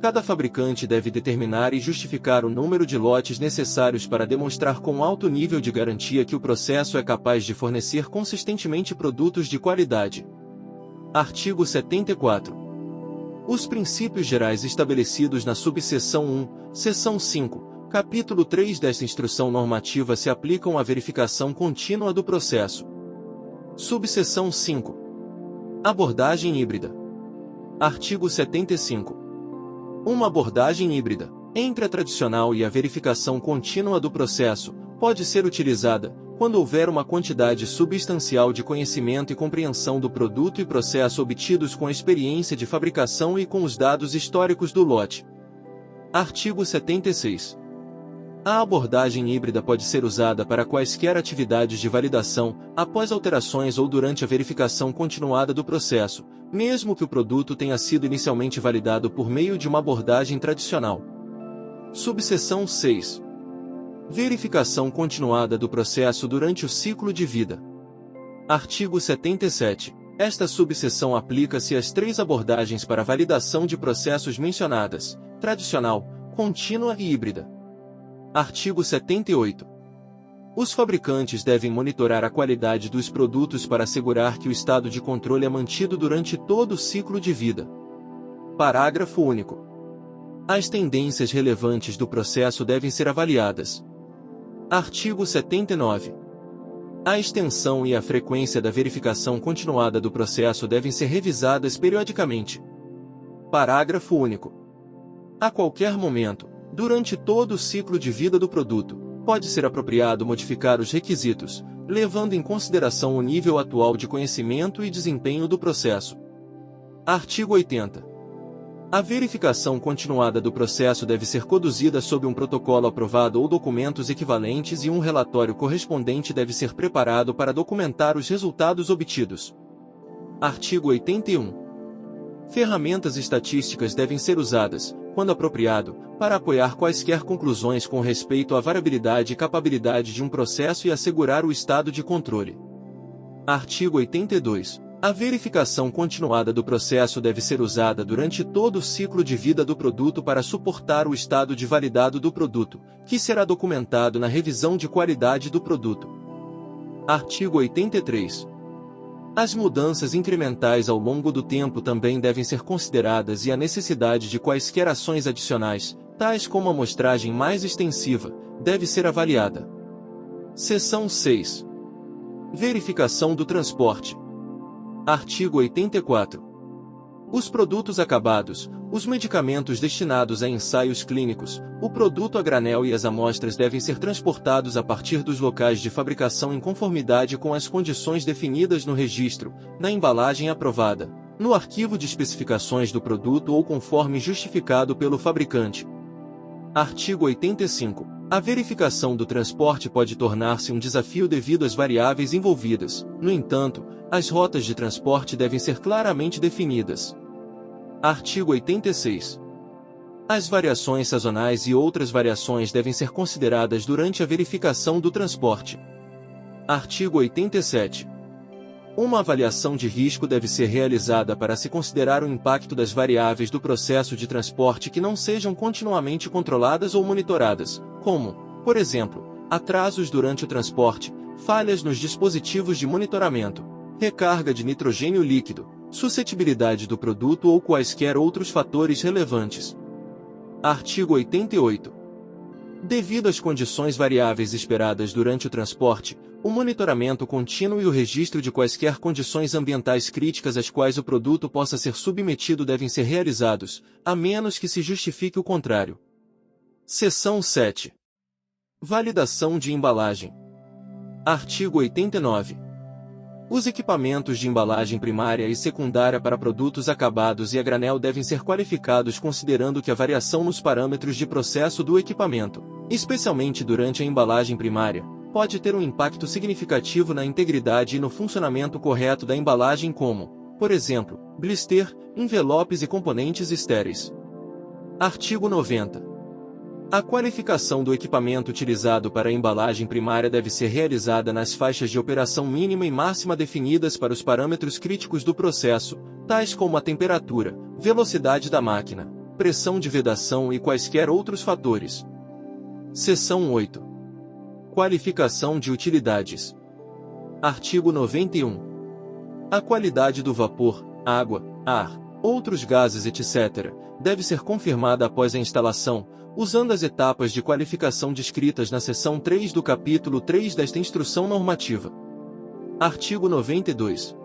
Cada fabricante deve determinar e justificar o número de lotes necessários para demonstrar com alto nível de garantia que o processo é capaz de fornecer consistentemente produtos de qualidade. Artigo 74. Os princípios gerais estabelecidos na subseção 1, seção 5, capítulo 3 desta instrução normativa se aplicam à verificação contínua do processo. Subseção 5. Abordagem híbrida. Artigo 75. Uma abordagem híbrida, entre a tradicional e a verificação contínua do processo, pode ser utilizada quando houver uma quantidade substancial de conhecimento e compreensão do produto e processo obtidos com a experiência de fabricação e com os dados históricos do lote. Artigo 76. A abordagem híbrida pode ser usada para quaisquer atividades de validação, após alterações ou durante a verificação continuada do processo, mesmo que o produto tenha sido inicialmente validado por meio de uma abordagem tradicional. Subseção 6. Verificação continuada do processo durante o ciclo de vida. Artigo 77. Esta subseção aplica-se às três abordagens para validação de processos mencionadas: tradicional, contínua e híbrida. Artigo 78. Os fabricantes devem monitorar a qualidade dos produtos para assegurar que o estado de controle é mantido durante todo o ciclo de vida. Parágrafo único. As tendências relevantes do processo devem ser avaliadas. Artigo 79. A extensão e a frequência da verificação continuada do processo devem ser revisadas periodicamente. Parágrafo único. A qualquer momento, durante todo o ciclo de vida do produto, pode ser apropriado modificar os requisitos, levando em consideração o nível atual de conhecimento e desempenho do processo. Artigo 80. A verificação continuada do processo deve ser conduzida sob um protocolo aprovado ou documentos equivalentes e um relatório correspondente deve ser preparado para documentar os resultados obtidos. Artigo 81. Ferramentas estatísticas devem ser usadas, quando apropriado, para apoiar quaisquer conclusões com respeito à variabilidade e capabilidade de um processo e assegurar o estado de controle. Artigo 82. A verificação continuada do processo deve ser usada durante todo o ciclo de vida do produto para suportar o estado de validado do produto, que será documentado na revisão de qualidade do produto. Artigo 83. As mudanças incrementais ao longo do tempo também devem ser consideradas e a necessidade de quaisquer ações adicionais, tais como amostragem mais extensiva, deve ser avaliada. Seção 6. Verificação do transporte. Artigo 84. Os produtos acabados, os medicamentos destinados a ensaios clínicos, o produto a granel e as amostras devem ser transportados a partir dos locais de fabricação em conformidade com as condições definidas no registro, na embalagem aprovada, no arquivo de especificações do produto ou conforme justificado pelo fabricante. Artigo 85. A verificação do transporte pode tornar-se um desafio devido às variáveis envolvidas. No entanto, as rotas de transporte devem ser claramente definidas. Artigo 86. As variações sazonais e outras variações devem ser consideradas durante a verificação do transporte. Artigo 87. Uma avaliação de risco deve ser realizada para se considerar o impacto das variáveis do processo de transporte que não sejam continuamente controladas ou monitoradas, como, por exemplo, atrasos durante o transporte, falhas nos dispositivos de monitoramento, recarga de nitrogênio líquido, suscetibilidade do produto ou quaisquer outros fatores relevantes. Artigo 88. Devido às condições variáveis esperadas durante o transporte, o monitoramento contínuo e o registro de quaisquer condições ambientais críticas às quais o produto possa ser submetido devem ser realizados, a menos que se justifique o contrário. Seção 7. Validação de embalagem. Artigo 89. Os equipamentos de embalagem primária e secundária para produtos acabados e a granel devem ser qualificados considerando que a variação nos parâmetros de processo do equipamento, especialmente durante a embalagem primária, pode ter um impacto significativo na integridade e no funcionamento correto da embalagem como, por exemplo, blister, envelopes e componentes estéreis. Artigo 90. A qualificação do equipamento utilizado para a embalagem primária deve ser realizada nas faixas de operação mínima e máxima definidas para os parâmetros críticos do processo, tais como a temperatura, velocidade da máquina, pressão de vedação e quaisquer outros fatores. Seção 8. Qualificação de utilidades. Artigo 91. A qualidade do vapor, água, ar, outros gases etc., deve ser confirmada após a instalação, usando as etapas de qualificação descritas na seção 3 do capítulo 3 desta instrução normativa. Artigo 92.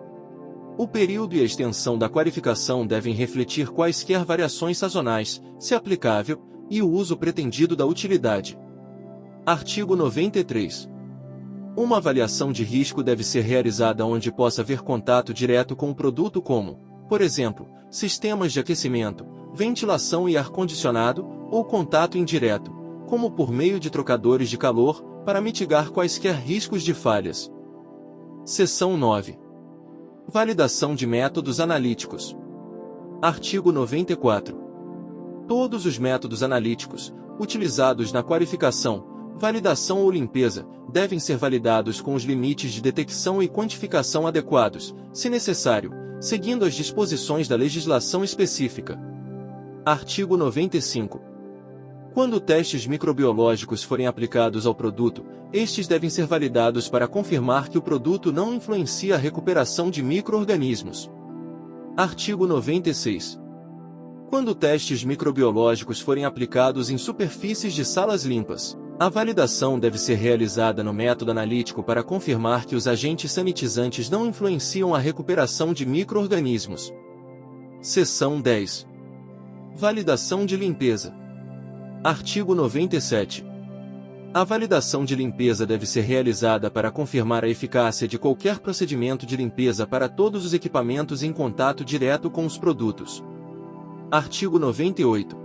O período e a extensão da qualificação devem refletir quaisquer variações sazonais, se aplicável, e o uso pretendido da utilidade. Artigo 93. Uma avaliação de risco deve ser realizada onde possa haver contato direto com o produto como, por exemplo, sistemas de aquecimento, ventilação e ar-condicionado, ou contato indireto, como por meio de trocadores de calor, para mitigar quaisquer riscos de falhas. Seção 9. Validação de métodos analíticos. Artigo 94. Todos os métodos analíticos, utilizados na qualificação, validação ou limpeza, devem ser validados com os limites de detecção e quantificação adequados, se necessário, seguindo as disposições da legislação específica. Artigo 95. Quando testes microbiológicos forem aplicados ao produto, estes devem ser validados para confirmar que o produto não influencia a recuperação de micro-organismos. Artigo 96. Quando testes microbiológicos forem aplicados em superfícies de salas limpas, a validação deve ser realizada no método analítico para confirmar que os agentes sanitizantes não influenciam a recuperação de micro-organismos. Seção 10. Validação de limpeza. Artigo 97. A validação de limpeza deve ser realizada para confirmar a eficácia de qualquer procedimento de limpeza para todos os equipamentos em contato direto com os produtos. Artigo 98.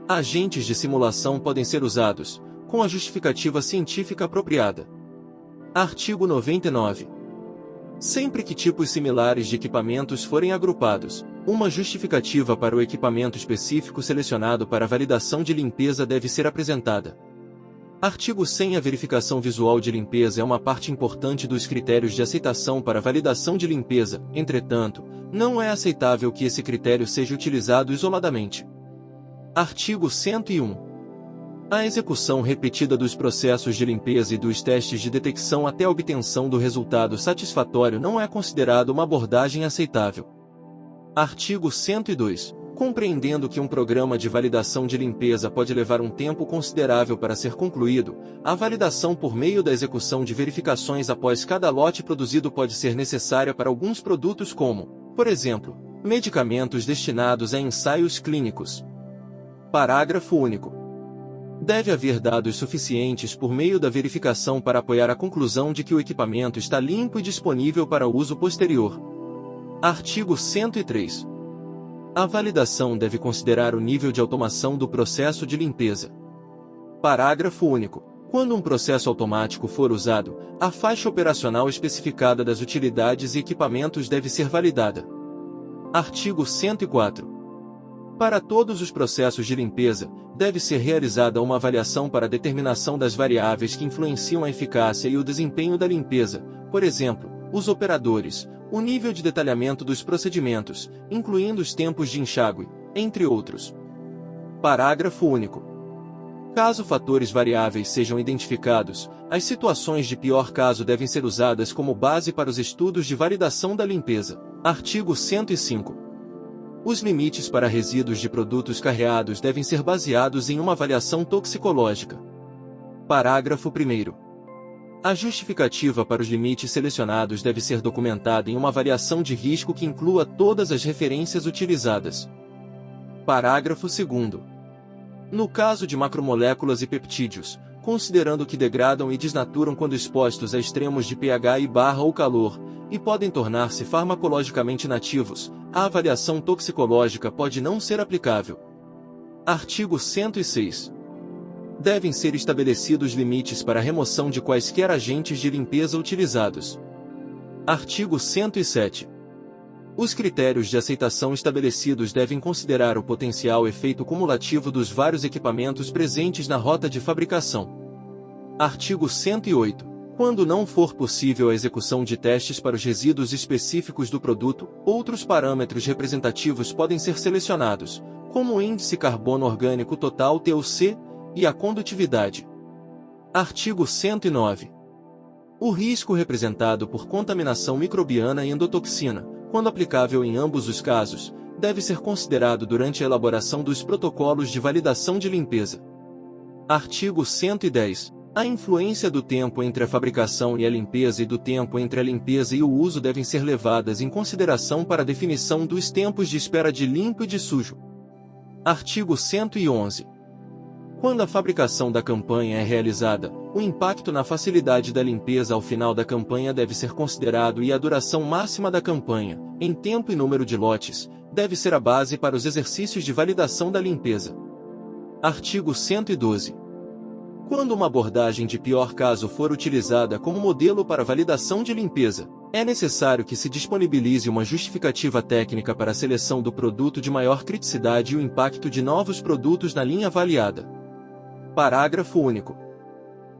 Agentes de simulação podem ser usados, com a justificativa científica apropriada. Artigo 99. Sempre que tipos similares de equipamentos forem agrupados, uma justificativa para o equipamento específico selecionado para validação de limpeza deve ser apresentada. Artigo 100. A verificação visual de limpeza é uma parte importante dos critérios de aceitação para validação de limpeza, entretanto, não é aceitável que esse critério seja utilizado isoladamente. Artigo 101. A execução repetida dos processos de limpeza e dos testes de detecção até a obtenção do resultado satisfatório não é considerado uma abordagem aceitável. Artigo 102. Compreendendo que um programa de validação de limpeza pode levar um tempo considerável para ser concluído, a validação por meio da execução de verificações após cada lote produzido pode ser necessária para alguns produtos como, por exemplo, medicamentos destinados a ensaios clínicos. Parágrafo único. Deve haver dados suficientes por meio da verificação para apoiar a conclusão de que o equipamento está limpo e disponível para uso posterior. Artigo 103. A validação deve considerar o nível de automação do processo de limpeza. Parágrafo único. Quando um processo automático for usado, a faixa operacional especificada das utilidades e equipamentos deve ser validada. Artigo 104. Para todos os processos de limpeza, deve ser realizada uma avaliação para a determinação das variáveis que influenciam a eficácia e o desempenho da limpeza, por exemplo, os operadores, o nível de detalhamento dos procedimentos, incluindo os tempos de enxágue, entre outros. Parágrafo único. Caso fatores variáveis sejam identificados, as situações de pior caso devem ser usadas como base para os estudos de validação da limpeza. Artigo 105. Os limites para resíduos de produtos carreados devem ser baseados em uma avaliação toxicológica. Parágrafo 1º. A justificativa para os limites selecionados deve ser documentada em uma avaliação de risco que inclua todas as referências utilizadas. Parágrafo 2º. No caso de macromoléculas e peptídeos, considerando que degradam e desnaturam quando expostos a extremos de pH e barra ou calor, e podem tornar-se farmacologicamente inativos, a avaliação toxicológica pode não ser aplicável. Artigo 106. Devem ser estabelecidos limites para a remoção de quaisquer agentes de limpeza utilizados. Artigo 107. Os critérios de aceitação estabelecidos devem considerar o potencial efeito cumulativo dos vários equipamentos presentes na rota de fabricação. Artigo 108. Quando não for possível a execução de testes para os resíduos específicos do produto, outros parâmetros representativos podem ser selecionados, como o índice carbono orgânico total (TOC) e a condutividade. Artigo 109. O risco representado por contaminação microbiana e endotoxina, quando aplicável em ambos os casos, deve ser considerado durante a elaboração dos protocolos de validação de limpeza. Artigo 110. A influência do tempo entre a fabricação e a limpeza e do tempo entre a limpeza e o uso devem ser levadas em consideração para a definição dos tempos de espera de limpo e de sujo. Artigo 111. Quando a fabricação da campanha é realizada, o impacto na facilidade da limpeza ao final da campanha deve ser considerado e a duração máxima da campanha, em tempo e número de lotes, deve ser a base para os exercícios de validação da limpeza. Artigo 112. Quando uma abordagem de pior caso for utilizada como modelo para validação de limpeza, é necessário que se disponibilize uma justificativa técnica para a seleção do produto de maior criticidade e o impacto de novos produtos na linha avaliada. Parágrafo único.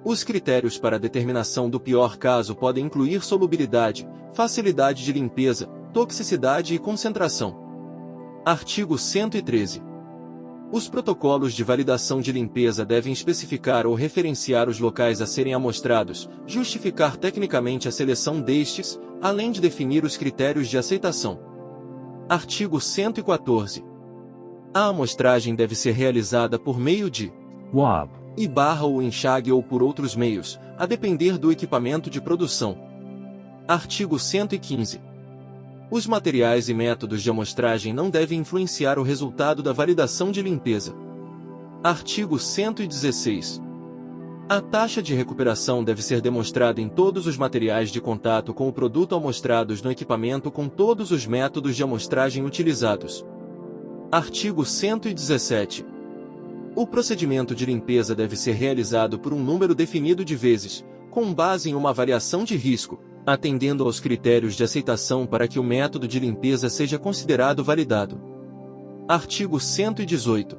Os critérios para a determinação do pior caso podem incluir solubilidade, facilidade de limpeza, toxicidade e concentração. Artigo 113. Os protocolos de validação de limpeza devem especificar ou referenciar os locais a serem amostrados, justificar tecnicamente a seleção destes, além de definir os critérios de aceitação. Artigo 114. A amostragem deve ser realizada por meio de swab, e barra ou enxágue ou por outros meios, a depender do equipamento de produção. Artigo 115. Os materiais e métodos de amostragem não devem influenciar o resultado da validação de limpeza. Artigo 116. A taxa de recuperação deve ser demonstrada em todos os materiais de contato com o produto amostrados no equipamento com todos os métodos de amostragem utilizados. Artigo 117. O procedimento de limpeza deve ser realizado por um número definido de vezes, com base em uma avaliação de risco, atendendo aos critérios de aceitação para que o método de limpeza seja considerado validado. Artigo 118.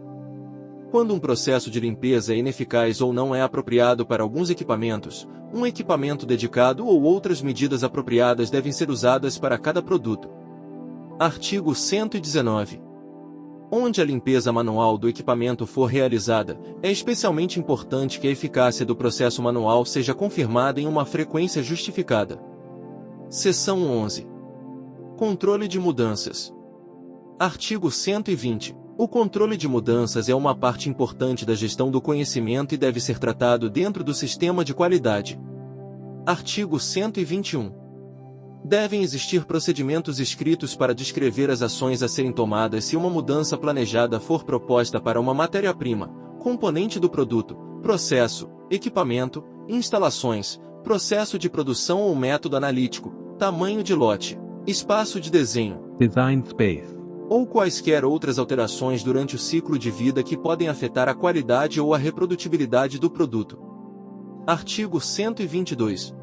Quando um processo de limpeza é ineficaz ou não é apropriado para alguns equipamentos, um equipamento dedicado ou outras medidas apropriadas devem ser usadas para cada produto. Artigo 119. Onde a limpeza manual do equipamento for realizada, é especialmente importante que a eficácia do processo manual seja confirmada em uma frequência justificada. Seção 11. Controle de mudanças. Artigo 120. O controle de mudanças é uma parte importante da gestão do conhecimento e deve ser tratado dentro do sistema de qualidade. Artigo 121. Devem existir procedimentos escritos para descrever as ações a serem tomadas se uma mudança planejada for proposta para uma matéria-prima, componente do produto, processo, equipamento, instalações, processo de produção ou método analítico, tamanho de lote, espaço de desenho, design space, ou quaisquer outras alterações durante o ciclo de vida que podem afetar a qualidade ou a reprodutibilidade do produto. Artigo 122.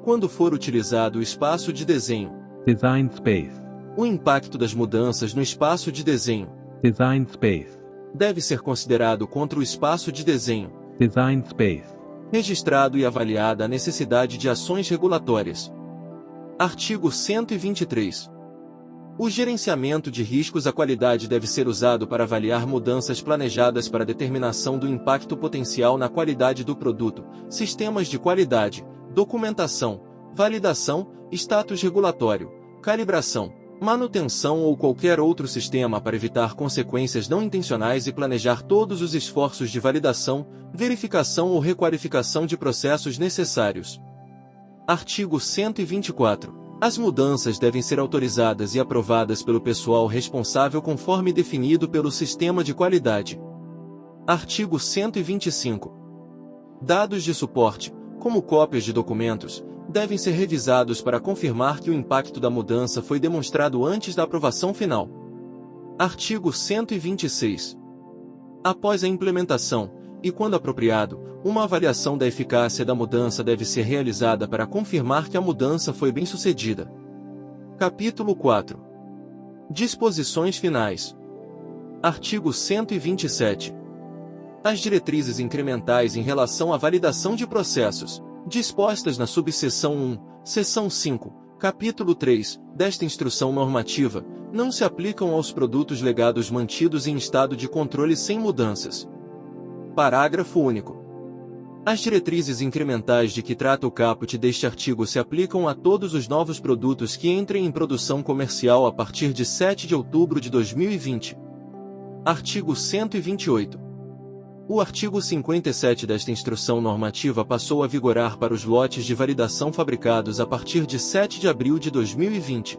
Quando for utilizado o espaço de desenho, design space, o impacto das mudanças no espaço de desenho, design space, deve ser considerado contra o espaço de desenho, design space, registrado e avaliada a necessidade de ações regulatórias. Artigo 123. O gerenciamento de riscos à qualidade deve ser usado para avaliar mudanças planejadas para determinação do impacto potencial na qualidade do produto, sistemas de qualidade, documentação, validação, status regulatório, calibração, manutenção ou qualquer outro sistema para evitar consequências não intencionais e planejar todos os esforços de validação, verificação ou requalificação de processos necessários. Artigo 124. As mudanças devem ser autorizadas e aprovadas pelo pessoal responsável conforme definido pelo sistema de qualidade. Artigo 125. Dados de suporte, como cópias de documentos, devem ser revisados para confirmar que o impacto da mudança foi demonstrado antes da aprovação final. Artigo 126. Após a implementação, e quando apropriado, uma avaliação da eficácia da mudança deve ser realizada para confirmar que a mudança foi bem-sucedida. Capítulo 4. Disposições finais. Artigo 127. As diretrizes incrementais em relação à validação de processos, dispostas na subseção 1, seção 5, capítulo 3, desta instrução normativa, não se aplicam aos produtos legados mantidos em estado de controle sem mudanças. Parágrafo único. As diretrizes incrementais de que trata o caput deste artigo se aplicam a todos os novos produtos que entrem em produção comercial a partir de 7 de outubro de 2020. Artigo 128. O artigo 57 desta instrução normativa passou a vigorar para os lotes de validação fabricados a partir de 7 de abril de 2020.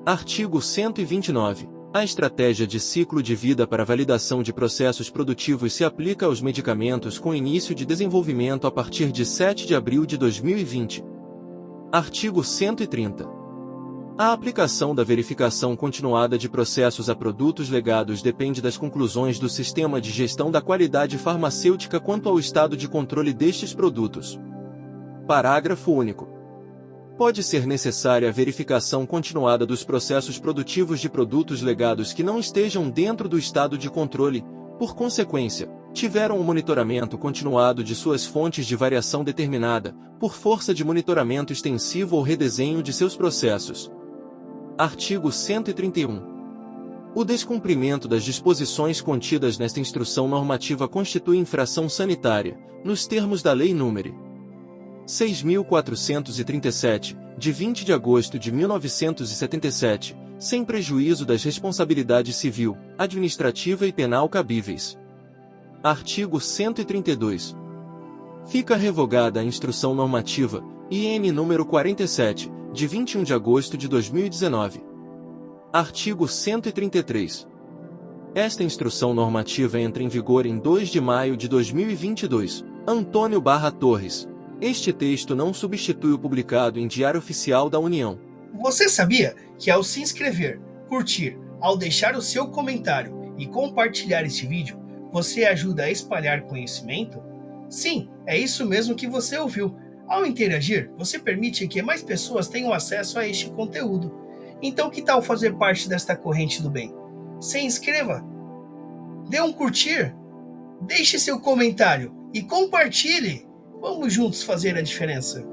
Artigo 129. A estratégia de ciclo de vida para validação de processos produtivos se aplica aos medicamentos com início de desenvolvimento a partir de 7 de abril de 2020. Artigo 130. A aplicação da verificação continuada de processos a produtos legados depende das conclusões do Sistema de Gestão da Qualidade Farmacêutica quanto ao estado de controle destes produtos. Parágrafo único. Pode ser necessária a verificação continuada dos processos produtivos de produtos legados que não estejam dentro do estado de controle, por consequência, tiveram um monitoramento continuado de suas fontes de variação determinada, por força de monitoramento extensivo ou redesenho de seus processos. Artigo 131. O descumprimento das disposições contidas nesta instrução normativa constitui infração sanitária, nos termos da Lei nº 6.437, de 20 de agosto de 1977, sem prejuízo das responsabilidades civil, administrativa e penal cabíveis. Artigo 132. Fica revogada a instrução normativa, IN número 47, de 21 de agosto de 2019. Artigo 133. Esta instrução normativa entra em vigor em 2 de maio de 2022. Antônio Barra Torres. Este texto não substitui o publicado em Diário Oficial da União. Você sabia que ao se inscrever, curtir, ao deixar o seu comentário e compartilhar este vídeo, você ajuda a espalhar conhecimento? Sim, é isso mesmo que você ouviu. Ao interagir, você permite que mais pessoas tenham acesso a este conteúdo. Então, que tal fazer parte desta corrente do bem? Se inscreva, dê um curtir, deixe seu comentário e compartilhe. Vamos juntos fazer a diferença.